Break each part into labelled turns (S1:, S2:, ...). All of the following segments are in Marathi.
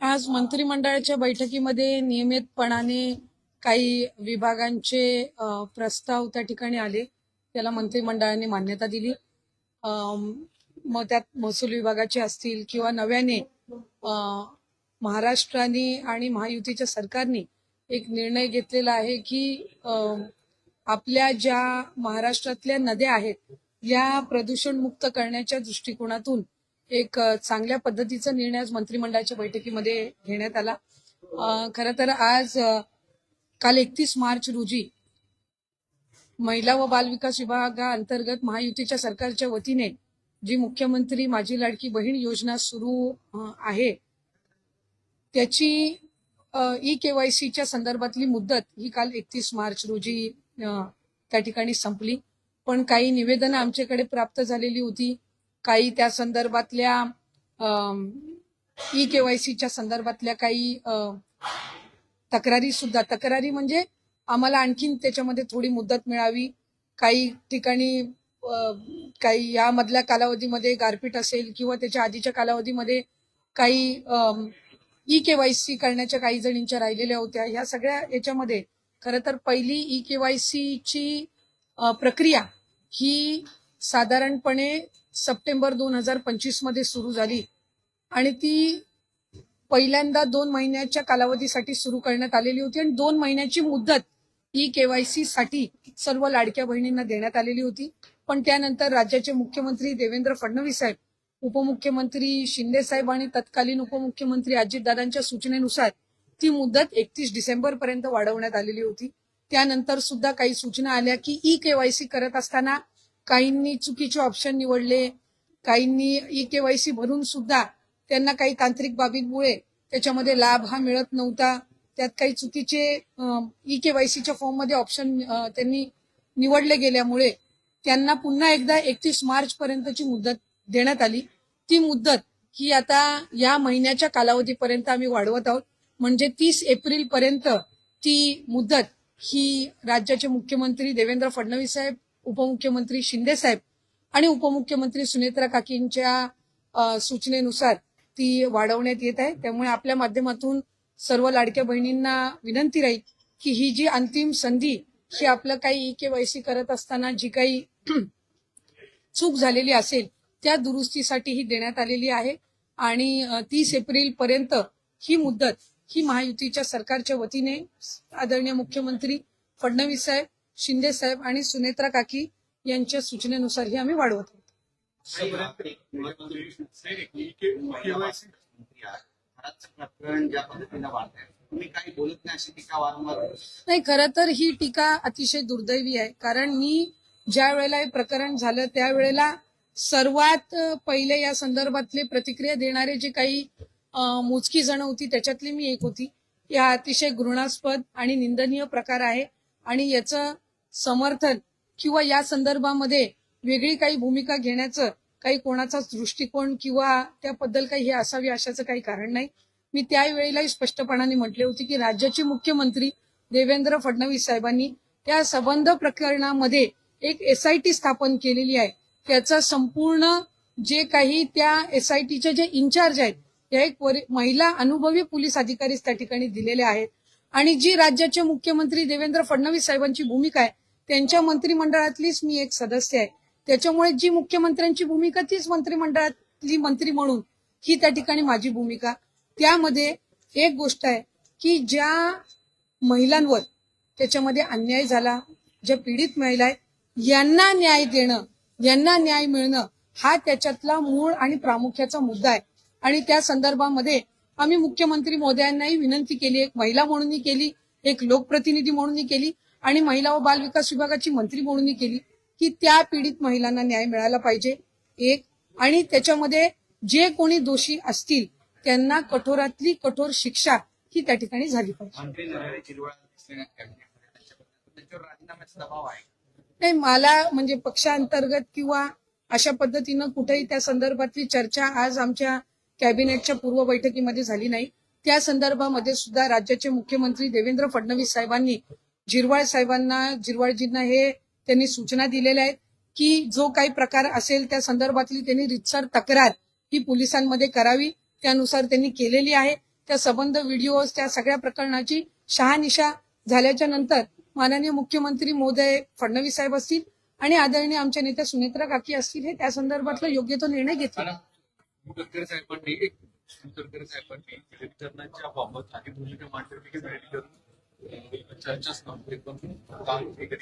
S1: आज मंत्रिमंडळाच्या बैठकीमध्ये नियमितपणाने काही विभागांचे प्रस्ताव त्या ठिकाणी आले, त्याला मंत्रिमंडळाने मान्यता दिली. मग त्यात महसूल विभागाचे असतील किंवा नव्याने महाराष्ट्राने आणि महायुतीच्या सरकारने एक निर्णय घेतलेला आहे की आपल्या ज्या महाराष्ट्रातल्या नद्या आहेत या प्रदूषणमुक्त करण्याच्या दृष्टिकोनातून एक चांगल्या पद्धतीचा निर्णय आज मंत्रिमंडळाच्या बैठकीमध्ये घेण्यात आला. खरं तर आज काल 31 मार्च रोजी महिला व बाल विकास विभागाअंतर्गत महायुतीच्या सरकारच्या वतीने जी मुख्यमंत्री माझी लाडकी बहीण योजना सुरू आहे त्याची ई-KYCच्या संदर्भातली मुदत ही काल 31 मार्च रोजी त्या ठिकाणी संपली. पण काही निवेदनं आमच्याकडे प्राप्त झालेली होती, काही त्या संदर्भातल्या ई-KYCच्या संदर्भातल्या काही तक्रारी म्हणजे आम्हाला आणखीन त्याच्यामध्ये थोडी मुदत मिळावी, काही ठिकाणी काही यामधल्या कालावधीमध्ये गारपीट असेल किंवा त्याच्या आधीच्या कालावधीमध्ये काही ई-KYC करण्याच्या काही जणींच्या राहिलेल्या होत्या. ह्या सगळ्या याच्यामध्ये खरं तर पहिली ई-KYCची प्रक्रिया ही साधारणपणे सप्टेंबर 2025 मध्ये सुरू झाली आणि ती पहिल्यांदा 2 महिन्याच्या कालावधीसाठी सुरू करण्यात आलेली होती आणि 2 महिन्याची मुदत ई-KYC साठी सर्व लाडक्या बहिणींना देण्यात आलेली होती. पण त्यानंतर राज्याचे मुख्यमंत्री देवेंद्र फडणवीस साहेब, उपमुख्यमंत्री शिंदे साहेब आणि तत्कालीन उपमुख्यमंत्री अजितदादांच्या सूचनेनुसार ती मुदत 31 डिसेंबर पर्यंत वाढवण्यात आलेली होती. त्यानंतर सुद्धा काही सूचना आल्या की ई-KYC करत असताना काहींनी चुकीचे ऑप्शन निवडले, काहींनी ई-KYC भरून सुद्धा त्यांना काही तांत्रिक बाबींमुळे त्याच्यामध्ये लाभ हा मिळत नव्हता. त्यात काही चुकीचे ई-KYCच्या फॉर्ममध्ये ऑप्शन त्यांनी निवडले गेल्यामुळे त्यांना पुन्हा एकदा 31 मार्च पर्यंतची मुदत देण्यात आली. ती मुदत ही आता या महिन्याच्या कालावधीपर्यंत आम्ही वाढवत आहोत, म्हणजे 30 एप्रिल पर्यंत ती मुदत ही राज्याचे मुख्यमंत्री देवेंद्र फडणवीस साहेब, उपमुख्यमंत्री शिंदे साहेब आणि उपमुख्यमंत्री सुनेत्रा काकींच्या सूचनेनुसार ती वाढवण्यात येत आहे. त्यामुळे आपल्या माध्यमातून सर्व लाडक्या बहिणींना विनंती राहील की ही जी अंतिम संधी ही आपलं काही ई-KYC करत असताना जी काही चूक झालेली असेल त्या दुरुस्तीसाठी ही देण्यात आलेली आहे आणि 30 एप्रिल पर्यंत ही मुदत ही महायुतीच्या सरकारच्या वतीने आदरणीय मुख्यमंत्री फडणवीस साहेब, शिंदे साहेब आणि सुनेत्रा काकी यांच्या सूचनेनुसार ही आम्ही वाढवत आहोत. नाही, खरं तर ही टीका अतिशय दुर्दैवी आहे, कारण मी ज्या वेळेला हे प्रकरण झालं त्यावेळेला सर्वात पहिले या संदर्भातले प्रतिक्रिया देणारे जे काही मोजकी जण होती त्याच्यातली मी एक होती. या अतिशय घृणास्पद आणि निंदनीय प्रकार आहे आणि याचं समर्थन किंवा या संदर्भामध्ये वेगळी काही भूमिका घेण्याचं काही कोणाचाच दृष्टिकोन किंवा त्याबद्दल काही हे असावी अशाचं काही कारण नाही. मी त्यावेळेलाही स्पष्टपणाने म्हटले होते की राज्याचे मुख्यमंत्री देवेंद्र फडणवीस साहेबांनी त्या संबंध प्रकरणामध्ये एक SIT स्थापन केलेली आहे. त्याचा संपूर्ण जे काही त्या SITचे जे इन्चार्ज आहेत त्या एक महिला अनुभवी पोलीस अधिकारी त्या ठिकाणी दिलेले आहेत आणि जी राज्याचे मुख्यमंत्री देवेंद्र फडणवीस साहेबांची भूमिका आहे त्यांच्या मंत्रिमंडळातलीच मी एक सदस्य आहे. त्याच्यामुळे जी मुख्यमंत्र्यांची भूमिका तीच मंत्रिमंडळातली मंत्री म्हणून ही त्या ठिकाणी माझी भूमिका. त्यामध्ये एक गोष्ट आहे की ज्या महिलांवर त्याच्यामध्ये अन्याय झाला, ज्या पीडित महिला आहेत यांना न्याय देणं, यांना न्याय मिळणं हा त्याच्यातला मूळ आणि प्रामुख्याचा मुद्दा आहे आणि त्या संदर्भामध्ये आम्ही मुख्यमंत्री महोदयांनाही विनंती केली, एक महिला म्हणूनही केली, एक लोकप्रतिनिधी म्हणूनही केली आणि महिला व बाल विकास विभागाची मंत्री म्हणूनही केली की त्या पीडित महिलांना न्याय मिळाला पाहिजे एक, आणि त्याच्यामध्ये जे कोणी दोषी असतील त्यांना कठोरातली कठोर शिक्षा ही त्या ठिकाणी झाली पाहिजे. नाही, मला म्हणजे पक्षांतर्गत किंवा अशा पद्धतीनं कुठेही त्या संदर्भातली चर्चा आज आमच्या कॅबिनेटच्या पूर्व बैठकीमध्ये झाली नाही. त्या संदर्भामध्ये सुद्धा राज्याचे मुख्यमंत्री देवेंद्र फडणवीस साहेबांनी जिरवाळजींना हे त्यांनी सूचना दिलेल्या आहेत की जो काही प्रकार असेल त्या संदर्भातली त्यांनी रीतसर तक्रार ही पोलिसांमध्ये करावी. त्यानुसार त्यांनी केलेली आहे. त्या संबंध व्हिडिओज त्या सगळ्या प्रकरणाची शहानिशा झाल्याच्या नंतर माननीय मुख्यमंत्री महोदय फडणवीस साहेब असतील आणि आदरणीय आमच्या नेत्या सुनेत्रा काकी असतील हे त्या संदर्भातला योग्य तो निर्णय घेतील.
S2: मुदतकर साहेबांनी विलीनीकरणाच्या बाबत आणि भूमिका मांडली की विलीनीकरण चर्चाच नव्हती, पण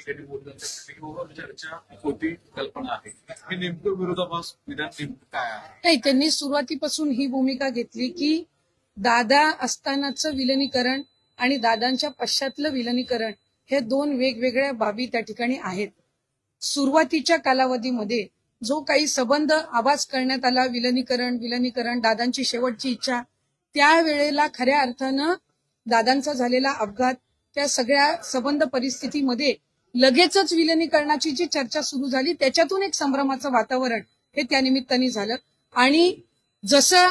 S2: कधी बोलतात चर्चा होती, कल्पना आहे. हे नेमकं विरोधाभास विधान नेमकं काय आहे?
S1: नाही, त्यांनी सुरुवातीपासून ही भूमिका घेतली की दादा असतानाचं विलिनीकरण आणि दादांच्या पश्चातलं विलिनीकरण हे दोन वेगवेगळ्या बाबी त्या ठिकाणी आहेत. सुरुवातीच्या कालावधीमध्ये जो काही संबंध आवाज करण्यात आला विलिनीकरण दादांची शेवटची इच्छा, त्यावेळेला खऱ्या अर्थानं दादांचा झालेला अपघात त्या सगळ्या संबंध परिस्थितीमध्ये लगेचच विलिनीकरणाची जी चर्चा सुरू झाली त्याच्यातून एक संभ्रमाचं वातावरण हे त्या निमित्ताने झालं. आणि जसं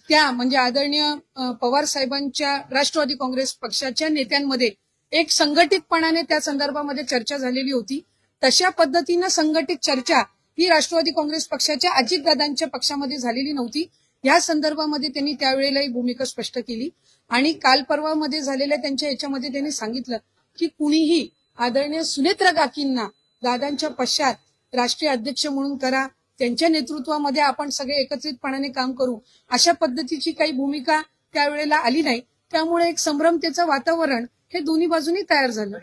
S1: त्या म्हणजे आदरणीय पवार साहेबांच्या राष्ट्रवादी काँग्रेस पक्षाच्या नेत्यांमध्ये एक संघटितपणाने त्या संदर्भामध्ये चर्चा झालेली होती, तशा पद्धतीनं संघटित चर्चा ही राष्ट्रवादी काँग्रेस पक्षाच्या अजितदादांच्या पक्षामध्ये झालेली नव्हती. या संदर्भामध्ये त्यांनी त्यावेळेलाही भूमिका स्पष्ट केली आणि काल परवामध्ये झालेल्या त्यांच्या याच्यामध्ये त्यांनी सांगितलं की कुणीही आदरणीय सुनेत्रा काकींना दादांच्या पश्चात राष्ट्रीय अध्यक्ष म्हणून करा, त्यांच्या नेतृत्वामध्ये आपण सगळे एकत्रितपणाने काम करू, अशा पद्धतीची काही भूमिका त्यावेळेला आली नाही. त्यामुळे एक संभ्रमतेचं वातावरण हे दोन्ही बाजूनी तयार झालं.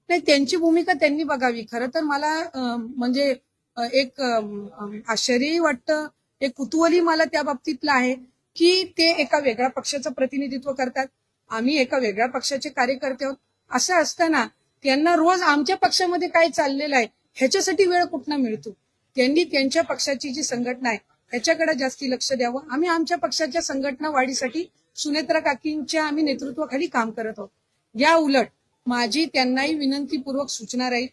S1: नाही, त्यांची भूमिका त्यांनी बघावी. खरं तर मला म्हणजे एक आश्चर्यही वाटतं, एक कुतूहलही मला त्या बाबतीतलं आहे की ते एका वेगळ्या पक्षाचं प्रतिनिधित्व करतात, आम्ही एका वेगळ्या पक्षाचे कार्यकर्ते आहोत. असं असताना त्यांना रोज आमच्या पक्षामध्ये काय चाललेलं आहे ह्याच्यासाठी वेळ कुठनं मिळतो? त्यांनी त्यांच्या पक्षाची जी संघटना आहे ह्याच्याकडे जास्ती लक्ष द्यावं. आम्ही आमच्या पक्षाच्या संघटना वाढीसाठी सुनेत्रा काकींच्या आम्ही नेतृत्वाखाली काम करत आहोत. या उलट माझी त्यांनाही विनंतीपूर्वक सूचना राहील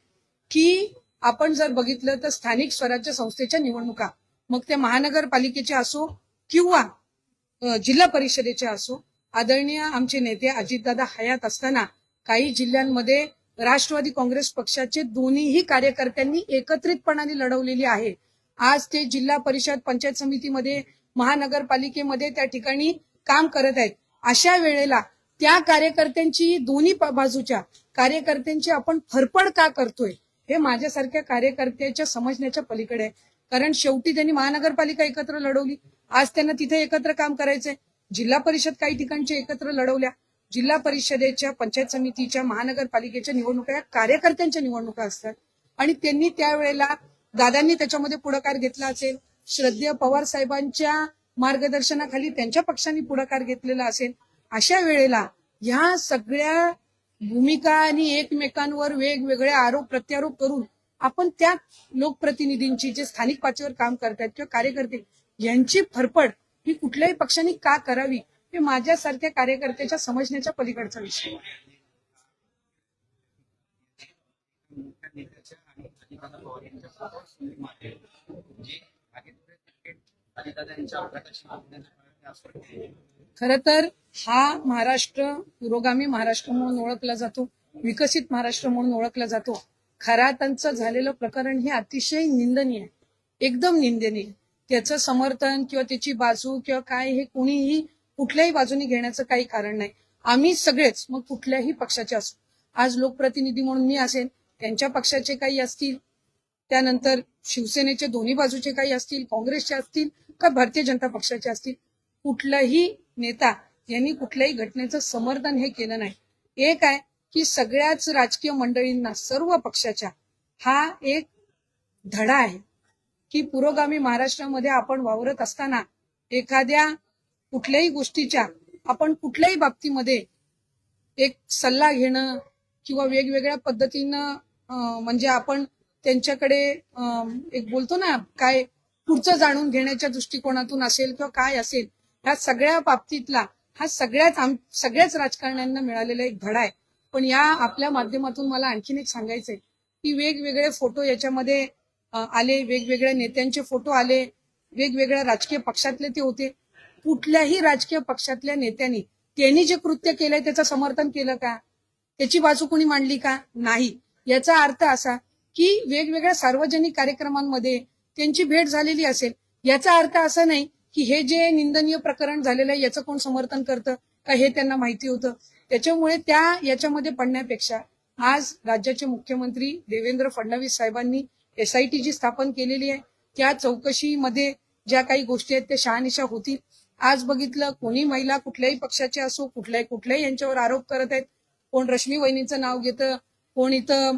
S1: की आपण जर बघितलं तर स्थानिक स्वराज्य संस्थेच्या निवडणुका, मग त्या महानगरपालिकेच्या असो किंवा जिल्हा परिषदेच्या असो, आदरणीय आमचे नेते अजितदादा हयात असताना काही जिल्ह्यांमध्ये राष्ट्रवादी काँग्रेस पक्षाचे दोन्हीही कार्यकर्त्यांनी एकत्रितपणाने लढवलेली आहे. आज ते जिल्हा परिषद पंचायत समितीमध्ये महानगरपालिकेमध्ये त्या ठिकाणी काम करत आहेत. अशा वेळेला त्या कार्यकर्त्यांची दोन्ही बाजूच्या कार्यकर्त्यांची आपण फरफड का करतोय हे माझ्यासारख्या कार्यकर्त्याच्या समजण्याच्या पलीकडे आहे. कारण शेवटी त्यांनी महानगरपालिका एकत्र लढवली, आज त्यांना तिथे एकत्र काम करायचंय. जिल्हा परिषद काही ठिकाणच्या एकत्र लढवल्या, जिल्हा परिषदेच्या पंचायत समितीच्या महानगरपालिकेच्या निवडणुका या कार्यकर्त्यांच्या निवडणुका असतात आणि त्यांनी त्यावेळेला दादांनी त्याच्यामध्ये पुढाकार घेतला असेल, श्रद्धेय पवार साहेबांच्या मार्गदर्शनाखाली त्यांच्या पक्षांनी पुढाकार घेतलेला असेल. अशा वेळेला ह्या सगळ्या भूमिका आणि एकमेकांवर वेगवेगळे आरोप प्रत्यारोप करून आपण त्या लोकप्रतिनिधींची जे स्थानिक पातळीवर काम करतात किंवा कार्यकर्ते यांची फरफड ही कुठल्याही पक्षाने का करावी हे माझ्यासारख्या कार्यकर्त्याच्या समजण्याच्या पलीकडचा विषय. खर तर हा महाराष्ट्र पुरोगामी महाराष्ट्र म्हणून ओळखला जातो, विकसित महाराष्ट्र म्हणून ओळखला जातो. खरातांचं झालेलं प्रकरण हे अतिशय निंदनीय आहे, एकदम निंदनीय. त्याचं समर्थन किंवा त्याची बाजू किंवा काय हे कोणीही कुठल्याही बाजूने घेण्याचं काही कारण नाही. आम्ही सगळेच मग कुठल्याही पक्षाचे असू, आज लोकप्रतिनिधी म्हणून मी असेल, त्यांच्या पक्षाचे काही असतील, त्यानंतर शिवसेनेचे दोन्ही बाजूचे काही असतील, काँग्रेसचे असतील का भारतीय जनता पक्षाचे असतील, कुठलाही नेता यांनी कुठल्याही घटनेचं समर्थन हे केलं नाही. एक आहे की सगळ्याच राजकीय मंडळींना सर्व पक्षाच्या हा एक धडा आहे की पुरोगामी महाराष्ट्रामध्ये आपण वावरत असताना एखाद्या कुठल्याही गोष्टीच्या आपण कुठल्याही बाबतीमध्ये एक सल्ला घेणं किंवा वेगवेगळ्या पद्धतीनं म्हणजे आपण त्यांच्याकडे एक बोलतो ना काय पुढचं जाणून घेण्याच्या दृष्टिकोनातून असेल किंवा काय असेल, ह्या सगळ्या बाबतीतला हा सगळ्याच राजकारण्यांना मिळालेला एक धडा आहे. पण या आपल्या माध्यमातून मला आणखीन एक सांगायचंय की वेगवेगळे फोटो याच्यामध्ये आले, वेगवेगळ्या नेत्यांचे फोटो आले, वेगवेगळ्या राजकीय पक्षातले ते होते. कुठल्याही राजकीय पक्षातल्या नेत्यांनी त्यांनी जे कृत्य केलंय त्याचं समर्थन केलं का? त्याची बाजू कोणी मांडली का? नाही. याचा अर्थ असा की वेगवेगळ्या सार्वजनिक कार्यक्रमांमध्ये त्यांची भेट झालेली असेल. याचा अर्थ असा नाही की हे जे निंदनीय प्रकरण झालेलं आहे याचं कोण समर्थन करतं का हे त्यांना माहिती होतं. त्याच्यामुळे याच्यामध्ये पडण्यापेक्षा आज राज्याचे मुख्यमंत्री देवेंद्र फडणवीस साहेबांनी SIT जी स्थापन केलेली आहे त्या चौकशीमध्ये ज्या काही गोष्टी आहेत त्या शहानिशा होतील. आज बघितलं कोणी महिला कुठल्याही पक्षाचे असो कुठल्याही यांच्यावर आरोप करत आहेत. कोण रश्मी वहिनीचं नाव घेतं, कोण इथं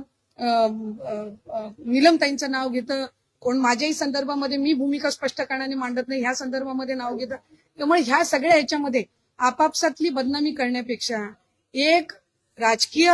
S1: नीलमताईंचं नाव घेतं, कोण माझ्याही संदर्भामध्ये मी भूमिका स्पष्टपणे मांडत नाही ह्या संदर्भामध्ये नाव घेतं. त्यामुळे ह्या सगळ्या ह्याच्यामध्ये आपापसातली बदनामी करण्यापेक्षा एक राजकीय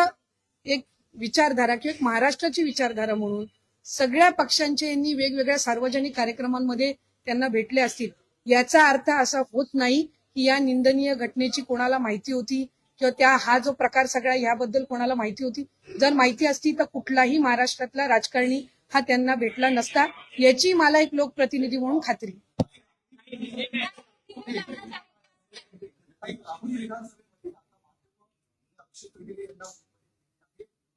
S1: एक विचारधारा किंवा एक महाराष्ट्राची विचारधारा म्हणून सगळ्या पक्षांचे यांनी वेगवेगळ्या सार्वजनिक कार्यक्रमांमध्ये त्यांना भेटले असतील. याचा अर्थ असा होत नाही की या निंदनीय घटनेची कोणाला माहिती होती किंवा हा जो प्रकार सगळा याबद्दल कोणाला माहिती होती. जर माहिती असती तर कुठलाही महाराष्ट्रातला राजकारणी हा त्यांना भेटला नसता, याची मला एक लोकप्रतिनिधी म्हणून खात्री.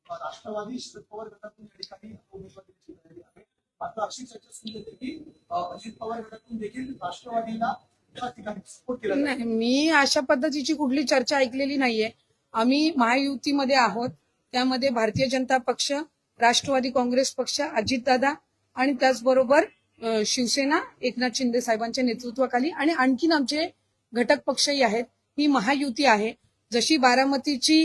S3: राष्ट्रवादी शरद पवार गटातून या ठिकाणी उमेदवारी झालेली आहे. आता अशी चर्चा सुरू होते की अजित पवार गटातून देखील राष्ट्रवादीला त्या ठिकाणी सपोर्ट केला.
S1: नाही, मी अशा पद्धतीची कुठली चर्चा ऐकलेली नाहीये. आम्ही महायुतीमध्ये आहोत. त्यामध्ये भारतीय जनता पक्ष, राष्ट्रवादी काँग्रेस पक्ष, अजितदादा आणि त्याचबरोबर शिवसेना एकनाथ शिंदे साहेबांच्या नेतृत्वाखाली आणि आणखीन आमचे घटक पक्षही आहेत. ही महायुती आहे. जशी बारामतीची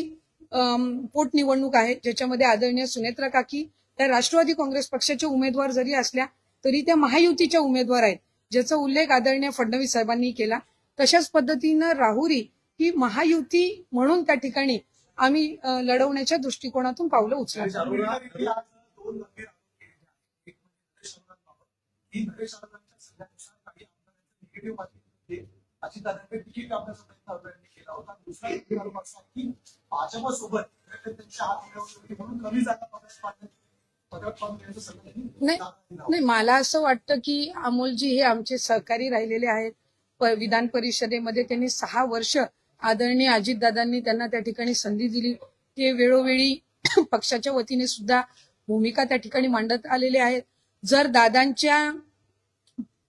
S1: पोटनिवडणूक आहे ज्याच्यामध्ये आदरणीय सुनेत्रा काकी त्या राष्ट्रवादी काँग्रेस पक्षाचे उमेदवार जरी असल्या तरी त्या महायुतीच्या उमेदवार आहेत, ज्याचा उल्लेख आदरणीय फडणवीस साहेबांनी केला. तशाच पद्धतीनं राहुरी ही महायुती म्हणून त्या ठिकाणी आम्ही लढवण्याच्या दृष्टिकोनातून पावलं उचलतो.
S3: अजितदादांकडे तिकीट कापण्याचा प्रयत्न अग्रणी केला होता. दुसरा एक आरोप असा की भाजपसोबत त्यांच्या हात मिळवले म्हणून कमी जागा
S1: नाही, मला असं वाटतं की अमोलजी हे आमचे सहकारी राहिलेले आहेत. विधान परिषदेमध्ये त्यांनी 6 वर्ष आदरणीय अजितदादांनी त्यांना त्या ठिकाणी संधी दिली. ते वेळोवेळी पक्षाच्या वतीने सुद्धा भूमिका त्या ठिकाणी मांडत आलेले आहेत. जर दादांच्या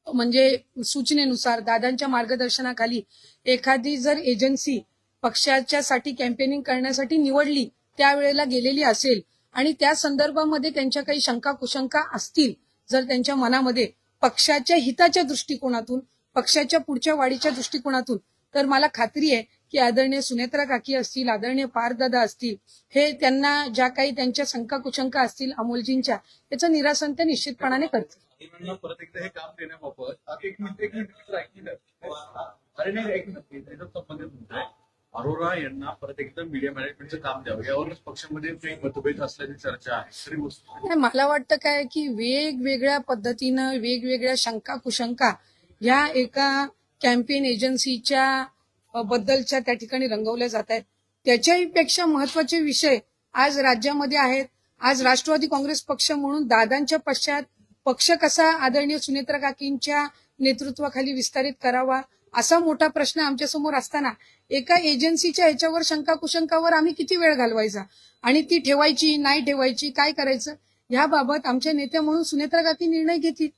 S1: म्हणजे सूचनेनुसार दादांच्या मार्गदर्शनाखाली एखादी जर एजन्सी पक्षाच्यासाठी कॅम्पेनिंग करण्यासाठी निवडली त्यावेळेला गेलेली असेल आणि त्या संदर्भामध्ये त्यांच्या काही शंका कुशंका असतील जर त्यांच्या मनामध्ये पक्षाच्या हिताच्या दृष्टिकोनातून पक्षाच्या पुढच्या वाढीच्या दृष्टिकोनातून, तर मला खात्री आहे की आदरणीय सुनेत्रा काकी असतील, आदरणीय पारदादा असतील, हे त्यांना ज्या काही त्यांच्या शंका कुशंका असतील अमोलजींच्या त्याचं निरासन ते निश्चितपणाने करतील.
S2: परत एकदा हे काम देण्याबाबत एक मिनिट संबंधित अरोरा यांना परत एकदा मीडिया मॅनेजमेंटचं काम द्यावं यावरच पक्षामध्ये काही मतभेद असल्याची चर्चा आहे. खरी गोष्ट
S1: मला वाटतं काय की वेगवेगळ्या पद्धतीनं वेगवेगळ्या शंका कुशंका ह्या एका कॅम्पेन एजन्सीच्या बद्दलच्या त्या ठिकाणी रंगवल्या जात आहेत. त्याच्याही पेक्षा महत्वाचे विषय आज राज्यामध्ये आहेत. आज राष्ट्रवादी काँग्रेस पक्ष म्हणून दादांच्या पश्चात पक्ष कसा आदरणीय सुनेत्रा काकींच्या नेतृत्वाखाली विस्तारित करावा असा मोठा प्रश्न आमच्या समोर असताना एका एजन्सीच्या ह्याच्यावर शंका कुशंकावर आम्ही किती वेळ घालवायचा आणि ती ठेवायची नाही ठेवायची काय करायचं याबाबत आमच्या नेत्या म्हणून सुनेत्रा काकी निर्णय घेतील.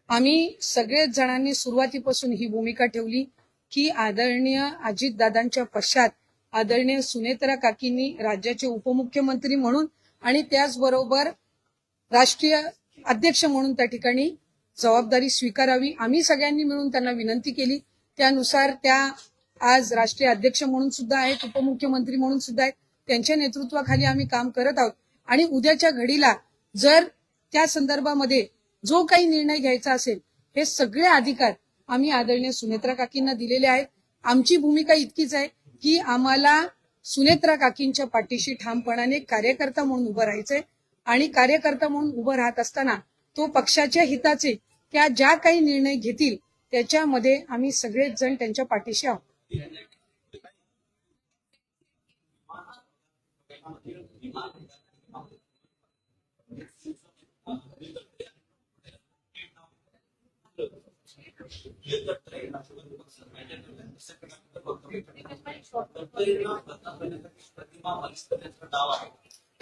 S1: आम्ही सगळेच जणांनी सुरुवातीपासून ही भूमिका ठेवली की आदरणीय अजितदादांच्या पश्चात आदरणीय सुनेत्रा काकींनी राज्याचे उपमुख्यमंत्री म्हणून आणि त्याचबरोबर राष्ट्रीय अध्यक्ष म्हणून त्या ठिकाणी जबाबदारी स्वीकारावी. आम्ही सगळ्यांनी मिळून त्यांना विनंती केली. त्यानुसार त्या आज राष्ट्रीय अध्यक्ष म्हणून सुद्धा आहेत, उपमुख्यमंत्री म्हणून सुद्धा आहेत. त्यांच्या नेतृत्वाखाली आम्ही काम करत आहोत आणि उद्याच्या घडीला जर त्या संदर्भामध्ये जो काही निर्णय घ्यायचा असेल हे सगळे अधिकार आम्ही आदरणीय सुनेत्रा काकींना दिलेले आहेत. आमची भूमिका इतकीच आहे की आम्हाला सुनेत्रा काकींच्या पाठीशी ठामपणाने कार्यकर्ता म्हणून उभं राहायचंय आणि कार्यकर्ता म्हणून उभं राहत असताना तो पक्षाच्या हिताचे त्या ज्या काही निर्णय घेतील त्याच्यामध्ये आम्ही सगळेच जण त्यांच्या पाठीशी आहोत. ते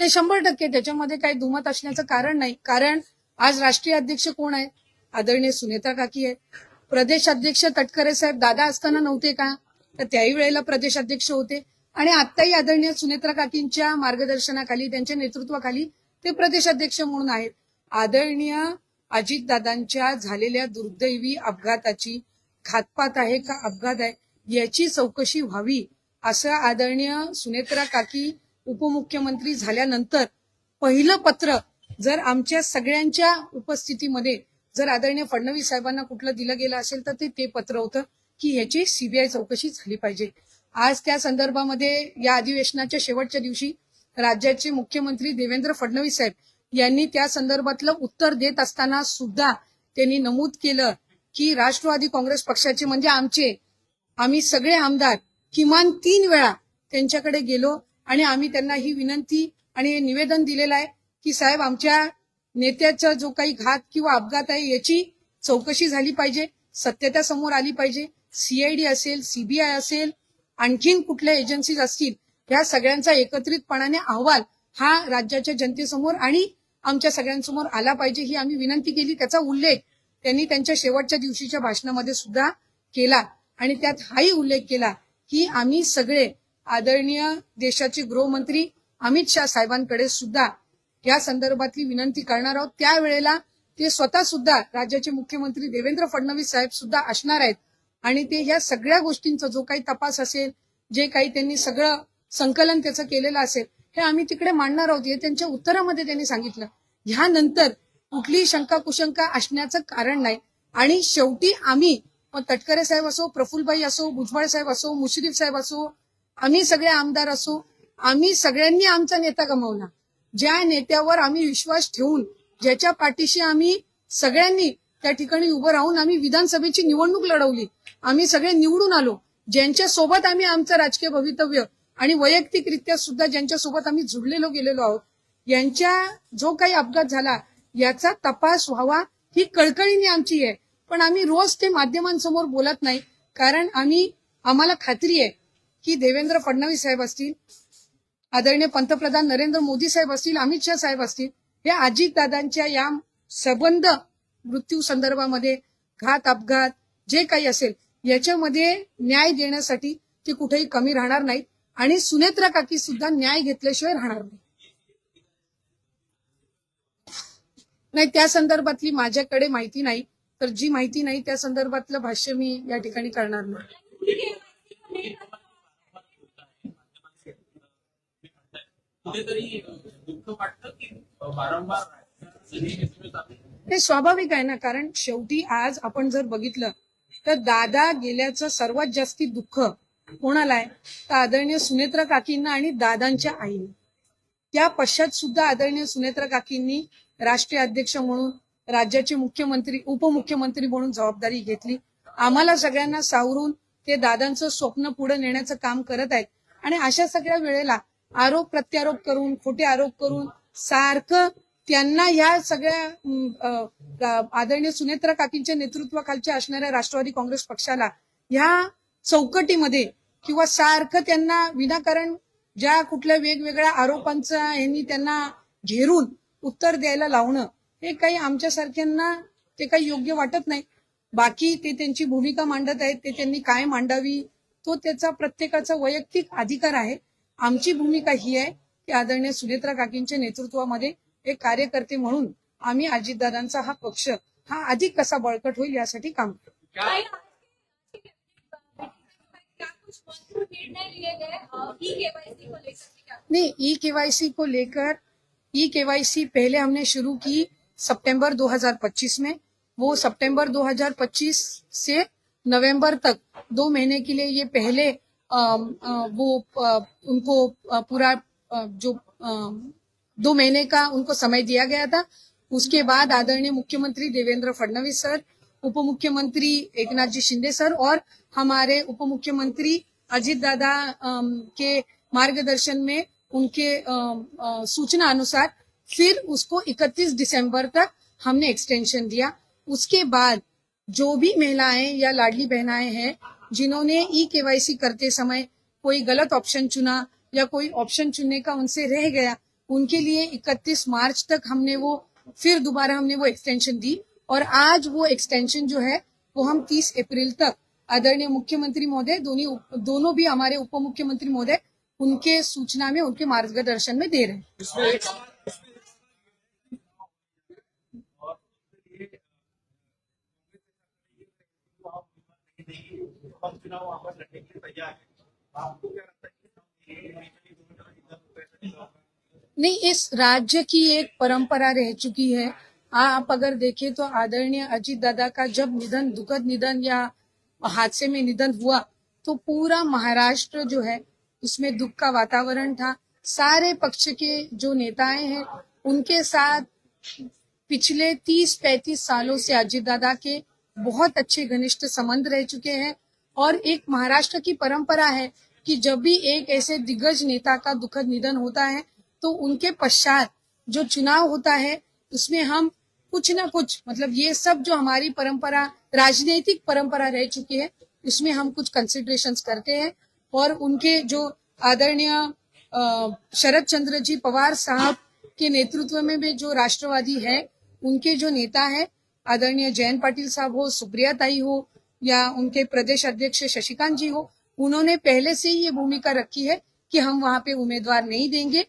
S1: 100% त्याच्यामध्ये काही दुमत असण्याचं कारण नाही. कारण आज राष्ट्रीय अध्यक्ष कोण आहे? आदरणीय सुनेत्रा काकी आहे. प्रदेश अध्यक्ष तटकरे साहेब दादा असताना नव्हते का? तर त्याही वेळेला प्रदेश अध्यक्ष होते आणि आत्ताही आदरणीय सुनेत्रा काकींच्या मार्गदर्शनाखाली, त्यांच्या नेतृत्वाखाली ते प्रदेश अध्यक्ष म्हणून आहेत. आदरणीय अजितदादांच्या झालेल्या दुर्दैवी अपघाताची घातपात आहे का अपघात आहे याची चौकशी व्हावी असं आदरणीय सुनेत्रा काकी उपमुख्यमंत्री झाल्यानंतर पहिलं पत्र जर आमच्या सगळ्यांच्या उपस्थितीमध्ये जर आदरणीय फडणवीस साहेबांना कुठलं दिलं गेलं असेल तर ते पत्र होतं की ह्याची सीबीआय चौकशी झाली पाहिजे. आज त्या संदर्भामध्ये या अधिवेशनाच्या शेवटच्या दिवशी राज्याचे मुख्यमंत्री देवेंद्र फडणवीस साहेब यांनी त्या संदर्भातलं उत्तर देत असताना सुद्धा त्यांनी नमूद केलं की राष्ट्रवादी काँग्रेस पक्षाचे म्हणजे आम्ही सगळे आमदार किमान 3 वेळा त्यांच्याकडे गेलो आणि आम्ही त्यांना ही विनंती आणि हे निवेदन दिलेलं आहे की साहेब आमच्या नेत्याचा जो काही घात किंवा अपघात आहे याची चौकशी झाली पाहिजे, सत्यता समोर आली पाहिजे. सीआयडी असेल, सीबीआय असेल, आणखीन कुठल्या एजन्सीज असतील, या सगळ्यांचा एकत्रितपणाने अहवाल हा राज्याच्या जनतेसमोर आणि आमच्या सगळ्यांसमोर आला पाहिजे ही आम्ही विनंती केली. त्याचा उल्लेख त्यांनी त्यांच्या शेवटच्या दिवशीच्या भाषणामध्ये सुद्धा केला आणि त्यात हाही उल्लेख केला की आम्ही सगळे आदरणीय देशाचे गृहमंत्री अमित शाह साहेबांकडे सुद्धा या संदर्भातली विनंती करणार आहोत. त्यावेळेला ते स्वतः सुद्धा राज्याचे मुख्यमंत्री देवेंद्र फडणवीस साहेब सुद्धा असणार आहेत आणि ते या सगळ्या गोष्टींचा जो काही तपास असेल, जे काही त्यांनी सगळं संकलन त्याचं केलेलं असेल हे आम्ही तिकडे मांडणार आहोत. हे त्यांच्या उत्तरामध्ये त्यांनी सांगितलं. ह्यानंतर कुठलीही शंका कुशंका असण्याचं कारण नाही आणि शेवटी आम्ही मग तटकरे साहेब असो, प्रफुल्लभाई असो, भुजबळ साहेब असो, मुश्रीफ साहेब असो, आम्ही सगळे आमदार असो, आम्ही सगळ्यांनी आमचा नेता गमावला. ज्या नेत्यावर आम्ही विश्वास ठेवून, ज्याच्या पाठीशी आम्ही सगळ्यांनी त्या ठिकाणी उभं राहून आम्ही विधानसभेची निवडणूक लढवली, आम्ही सगळे निवडून आलो, ज्यांच्या सोबत आम्ही आमचं राजकीय भवितव्य आणि वैयक्तिकरित्या सुद्धा ज्यांच्या सोबत आम्ही जुडलेलो गेलेलो आहोत, यांच्या जो काही अपघात झाला याचा तपास व्हावा ही कळकळीने आमची आहे. पण आम्ही रोज ते माध्यमांसमोर बोलत नाही कारण आम्हाला खात्री आहे की देवेंद्र फडणवीस साहेब असतील, आदरणीय पंतप्रधान नरेंद्र मोदी साहेब असतील, अमित शाह साहेब असतील, हे अजितदादांच्या या संबंध मृत्यू संदर्भामध्ये घात अपघात जे काही असेल याच्यामध्ये न्याय देण्यासाठी ते कुठेही कमी राहणार नाहीत आणि सुनेत्रा काकी सुद्धा न्याय घेतल्याशिवाय राहणार नाही. त्या संदर्भातली माझ्याकडे माहिती नाही, तर जी माहिती नाही त्या संदर्भातलं भाष्य मी या ठिकाणी करणार नाही. हे स्वाभाविक आहे ना, कारण शेवटी आज आपण जर बघितलं तर दादा गेल्याचं सर्वात जास्ती दुःख कोणाला आहे तर आदरणीय सुनेत्रा काकींना आणि दादांच्या आईने. त्या पश्चात सुद्धा आदरणीय सुनेत्रा काकींनी राष्ट्रीय अध्यक्ष म्हणून, राज्याचे मुख्यमंत्री उपमुख्यमंत्री म्हणून जबाबदारी घेतली. आम्हाला सगळ्यांना सावरून ते दादांचं स्वप्न पुढे नेण्याचं काम करत आहेत आणि अशा सगळ्या वेळेला आरोप प्रत्यारोप करून, खोटे आरोप करून सारखं त्यांना या सगळ्या आदरणीय सुनेत्रा काकींच्या नेतृत्वाखालच्या असणाऱ्या राष्ट्रवादी काँग्रेस पक्षाला ह्या चौकटीमध्ये किंवा सारखं त्यांना विनाकारण ज्या कुठल्या वेगवेगळ्या आरोपांचा यांनी त्यांना घेरून उत्तर द्यायला लावणं हे काही आमच्यासारख्यांना ते काही योग्य वाटत नाही. बाकी ते त्यांची भूमिका मांडत आहेत, ते त्यांनी काय मांडावी तो त्याचा प्रत्येकाचा वैयक्तिक अधिकार आहे. आमची भूमिका ही आहे की आदरणीय सुनेत्रा काकींच्या नेतृत्वामध्ये एक कार्यकर्ते म्हणून आम्ही अजितदादांचा हा पक्ष हा अधिक कसा बळकट होईल यासाठी काम करतो. नहीं, ई केवाईसी पहले हमने शुरू की सितंबर 2025 में. वो सितंबर 2025 से नवंबर तक 2 महीने के लिए ये पहले उनको पूरा जो 2 महीने का उनको समय दिया गया था. उसके बाद आदरणीय मुख्यमंत्री देवेंद्र फडणवीस सर, उप मुख्यमंत्री एकनाथ जी शिंदे सर और हमारे उप मुख्यमंत्री अजित दादा के मार्गदर्शन में उनके सूचना अनुसार फिर उसको 31 दिसंबर तक हमने एक्सटेंशन दिया। उसके बाद जो भी महिलाएं या लाडली बहनाएं हैं जिन्होंने ई-केवाईसी करते समय कोई गलत ऑप्शन चुना या कोई ऑप्शन चुनने का उनसे रह गया, उनके लिए 31 मार्च तक हमने वो फिर दोबारा हमने वो एक्सटेंशन दी और आज वो एक्सटेंशन जो है वो हम 30 अप्रैल तक आदरणीय मुख्यमंत्री महोदय दोनों भी हमारे उप मुख्यमंत्री महोदय उनके सूचना में उनके मार्गदर्शन में दे रहे हैं।
S2: इसमें एक
S3: और ये हम चुनाव वापस लड़ने के लिए तैयार है। आपको क्या लगता है कि
S1: नहीं, इस राज्य की एक परंपरा रह चुकी है। आप अगर देखें तो आदरणीय अजीत दादा का जब निधन, दुखद निधन या हादसे में निधन हुआ तो पूरा महाराष्ट्र जो है उसमें दुख का वातावरण था। सारे पक्ष के जो नेताएं हैं उनके साथ पिछले 30-35 सालों से अजीत दादा के बहुत अच्छे घनिष्ठ संबंध रह चुके हैं और एक महाराष्ट्र की परंपरा है कि जब भी एक ऐसे दिग्गज नेता का दुखद निधन होता है तो उनके पश्चात जो चुनाव होता है उसमें हम कुछ ना कुछ, मतलब ये सब जो हमारी परंपरा, राजनीतिक परंपरा रह चुकी है, उसमें हम कुछ कंसिडरेशंस करते हैं और उनके जो आदरणीय शरद चंद्र जी पवार साहब के नेतृत्व में भी जो राष्ट्रवादी है, उनके जो नेता है आदरणीय जयंत पाटिल साहब हो, सुप्रिया ताई हो या उनके प्रदेश अध्यक्ष शशिकांत जी हो, उन्होंने पहले से ही ये भूमिका रखी है कि हम वहां पे उम्मीदवार नहीं देंगे,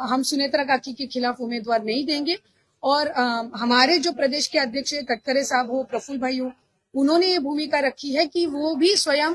S1: हम सुनेत्रा काकी के खिलाफ उम्मीदवार नहीं देंगे। और हमारे जो प्रदेश के अध्यक्ष तटकरे साहब हो, प्रफुल्ल भाई हो, उन्होंने ये भूमिका रखी है कि वो भी स्वयं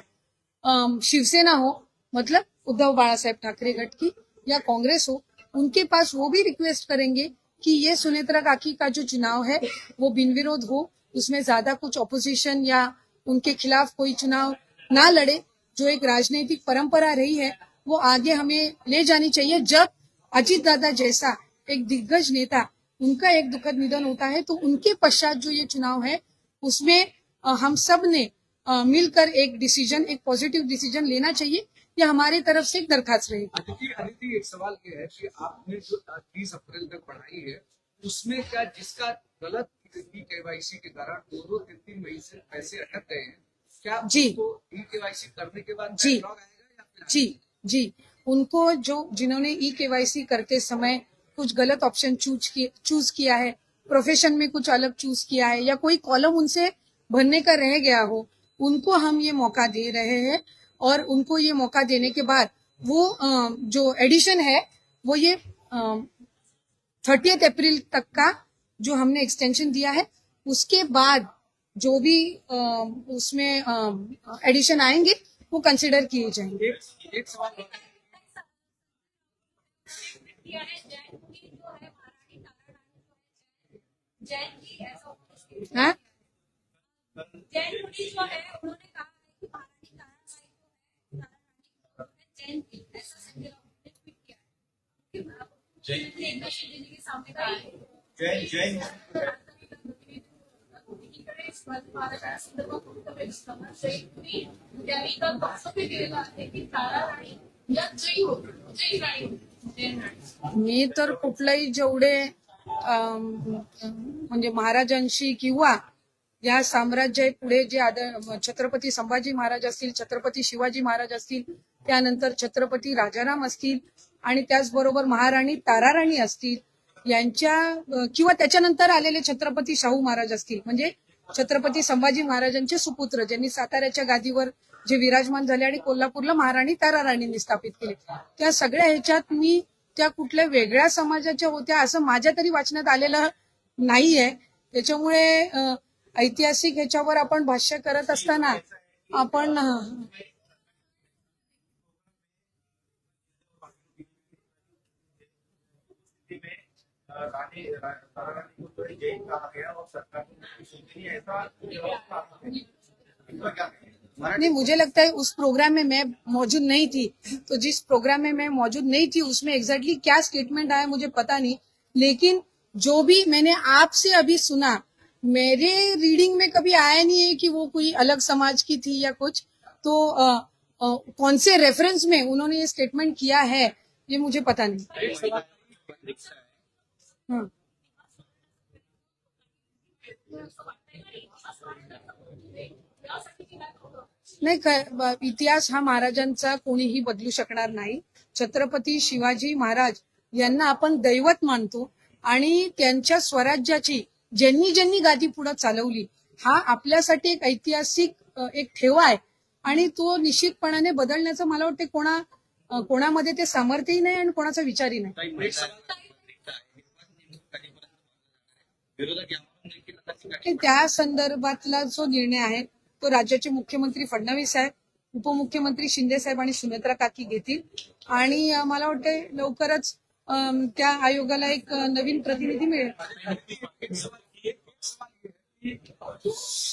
S1: शिवसेना हो, मतलब उद्धव बाला साहेब ठाकरे गठ की या कांग्रेस हो, उनके पास वो भी रिक्वेस्ट करेंगे कि ये सुनेत्रा काकी का जो चुनाव है वो बिन विरोध हो, उसमें ज्यादा कुछ ऑपोजिशन या उनके खिलाफ कोई चुनाव ना लड़े। जो एक राजनीतिक परंपरा रही है वो आगे हमें ले जानी चाहिए। जब अजीत दादा जैसा एक दिग्गज नेता, उनका एक दुखद निधन होता है तो उनके पश्चात जो ये चुनाव है उसमें हम सब ने मिलकर एक डिसीजन, एक पॉजिटिव डिसीजन लेना चाहिए। ये हमारी तरफ से एक दरखास्त रहेगी।
S4: अदिति, एक सवाल ये है कि आपने जो 30 अप्रैल तक बढ़ाई है उसमें क्या जिसका गलत केवाईसी के कारण 2-3 महीने से पैसे अटक गए हैं, क्या
S1: जी।
S4: उनको ई केवाईसी करने के बाद
S1: जी।
S4: बैकलॉग आएगा या फिर
S1: जी, उनको जिन्होंने ई-केवाईसी करते समय कुछ गलत ऑप्शन चूज किया है, प्रोफेशन में कुछ अलग चूज किया है या कोई कॉलम उनसे भरने का रह गया हो, उनको हम ये मौका दे रहे हैं और उनको ये मौका देने के बाद वो जो एडिशन है वो ये 30 अप्रैल तक का जो हमने एक्सटेंशन दिया है, उसके बाद जो भी उसमें एडिशन आएंगे वो कंसिडर किए जाएंगे।
S4: एक सवाल और है।
S1: हाँ?
S5: जैन पुलिस जो है उन्होंने कहा है कि महारानी ताराबाई जैन थी, ऐसा संजय राउत ने ट्वीट किया है। जैन के सामने कहा है
S3: जैन
S1: मी तर कुठलाही जेवढे म्हणजे महाराजांशी किंवा या साम्राज्य पुढे जे छत्रपती संभाजी महाराज असतील, छत्रपती शिवाजी महाराज असतील, त्यानंतर छत्रपती राजाराम असतील आणि त्याचबरोबर महाराणी ताराराणी असतील, यांच्या किंवा त्याच्यानंतर आलेले छत्रपती शाहू महाराज असतील, म्हणजे छत्रपती संभाजी महाराजांचे सुपुत्र ज्यांनी साताऱ्याच्या गादीवर जे विराजमान झाले आणि कोल्हापूरला महाराणी ताराराणींनी स्थापित केले, त्या सगळ्या ह्याच्यात मी त्या कुठल्या वेगळ्या समाजाच्या होत्या असं माझ्या तरी वाचण्यात आलेलं नाहीये। त्याच्यामुळे ऐतिहासिक ह्याच्यावर आपण भाष्य करत असताना आपण
S3: रानी को तो जैन कहा गया और सरकार ने ऐसा
S1: नहीं, मुझे लगता है उस प्रोग्राम में मैं मौजूद नहीं थी, तो जिस प्रोग्राम में मैं मौजूद नहीं थी उसमें एग्जैक्टली क्या स्टेटमेंट आया मुझे पता नहीं, लेकिन जो भी मैंने आपसे अभी सुना, मेरे रीडिंग में कभी आया नहीं है कि वो कोई अलग समाज की थी या कुछ। तो कौन से रेफरेंस में उन्होंने ये स्टेटमेंट किया है ये मुझे पता नहीं।
S4: एक सवाल दिखता है
S1: हाँ। नाही इतिहास हा महाराजांचा कोणीही बदलू शकणार नाही. छत्रपती शिवाजी महाराज यांना आपण दैवत मानतो आणि त्यांच्या स्वराज्याची ज्यांनी ज्यांनी गादी पुढे चालवली हा आपल्यासाठी एक ऐतिहासिक एक ठेवा आहे आणि तो निश्चितपणाने बदलण्याचं मला वाटतं कोणामध्ये ते सामर्थ्यही नाही आणि कोणाचा विचारही नाही.
S4: एक सवाल दिखता है विरोधक यावरून देखील आता टीका
S1: की त्या संदर्भातला जो निर्णय आहे तो राज्याचे मुख्यमंत्री फडणवीस साहेब, उपमुख्यमंत्री शिंदे साहेब आणि सुनेत्रा काकी घेतील आणि मला वाटतं लवकरच त्या आयोगाला एक नवीन प्रतिनिधी मिळेल.
S4: एक सवाल ये है कि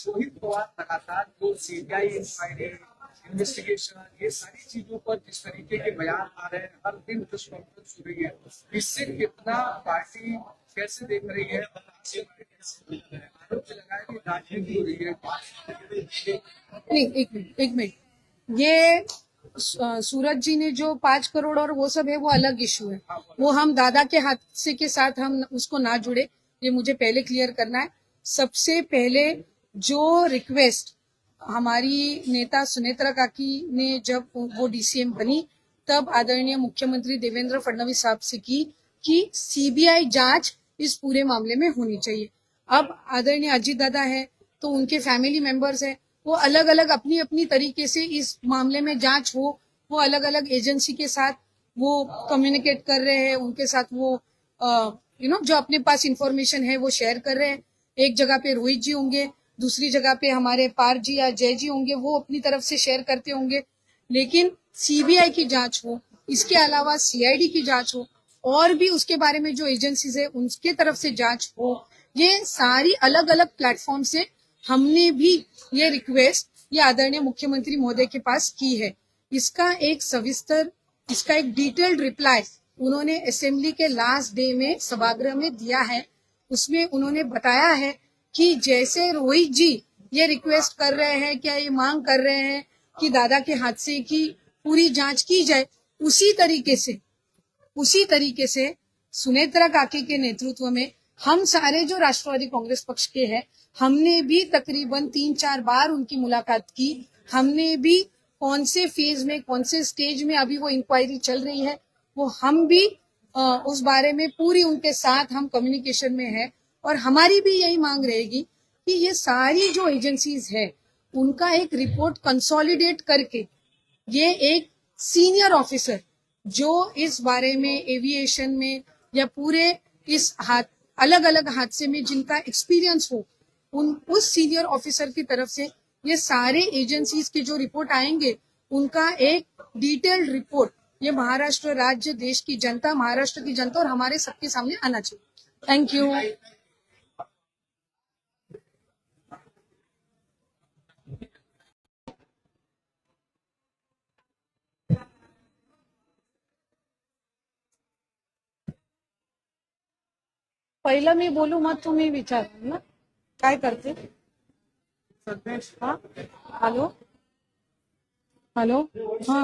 S4: रोहित पवार लगातार जो सीबीआई इंक्वायरी इन्वेस्टिगेशन ये सारी चीजों पर जिस तरीके के बयान आ रहे हैं, हर दिन प्रेस कॉन्फ्रेंस हो रही है, इससे कितना पार्टी कैसे देख रही है? आरोप लगाया कि राजनीति हो रही है।
S1: नहीं, एक मिनट ये सूरज जी ने जो 5 करोड़ और वो सब है वो अलग इशू है. वो हम दादा के हादसे के साथ हम उसको ना जुड़े, ये मुझे पहले क्लियर करना है. सबसे पहले जो रिक्वेस्ट हमारी नेता सुनेत्रा काकी ने जब वो डीसीएम बनी तब आदरणीय मुख्यमंत्री देवेंद्र फडणवीस साहब से की कि सीबीआई जांच इस पूरे मामले में होनी चाहिए. अब आदरणीय अजीत दादा है तो उनके फैमिली मेंबर्स है, वो अलग अलग अपनी अपनी तरीके से इस मामले में जांच हो, वो अलग अलग एजेंसी के साथ वो कम्युनिकेट कर रहे हैं, उनके साथ वो जो अपने पास इंफॉर्मेशन है वो शेयर कर रहे हैं. एक जगह पे रोहित जी होंगे, दूसरी जगह पे हमारे पार जी या जय जी होंगे, वो अपनी तरफ से शेयर करते होंगे. लेकिन सीबीआई की जांच हो, इसके अलावा सीआईडी की जांच हो और भी उसके बारे में जो एजेंसीज है उनके तरफ से जांच हो, ये सारी अलग अलग प्लेटफॉर्म से हमने भी ये रिक्वेस्ट ये आदरणीय मुख्यमंत्री महोदय के पास की है. इसका एक डिटेल्ड रिप्लाई उन्होंने असेंबली के लास्ट डे में सभागृह में दिया है. उसमें उन्होंने बताया है कि जैसे रोहित जी ये रिक्वेस्ट कर रहे हैं, क्या ये मांग कर रहे हैं कि दादा के हादसे की पूरी जांच की जाए, उसी तरीके से सुनेत्रा काकी के नेतृत्व में हम सारे जो राष्ट्रवादी कांग्रेस पक्ष के हैं हमने भी तकरीबन 3-4 बार उनकी मुलाकात की. हमने भी कौन से फेज में कौन से स्टेज में अभी वो इंक्वायरी चल रही है वो हम भी उस बारे में पूरी उनके साथ हम कम्युनिकेशन में है. और हमारी भी यही मांग रहेगी कि ये सारी जो एजेंसीज है उनका एक रिपोर्ट कंसोलिडेट करके ये एक सीनियर ऑफिसर जो इस बारे में एविएशन में या पूरे इस अलग अलग हादसे में जिनका एक्सपीरियंस हो उस सीनियर ऑफिसर की तरफ से ये सारे एजेंसीज के जो रिपोर्ट आएंगे उनका एक डिटेल्ड रिपोर्ट ये महाराष्ट्र राज्य, देश की जनता, महाराष्ट्र की जनता और हमारे सबके सामने आना चाहिए. Thank you. पहिलं मी बोलू मग तुम्ही विचार ना काय करते. हा हॅलो हा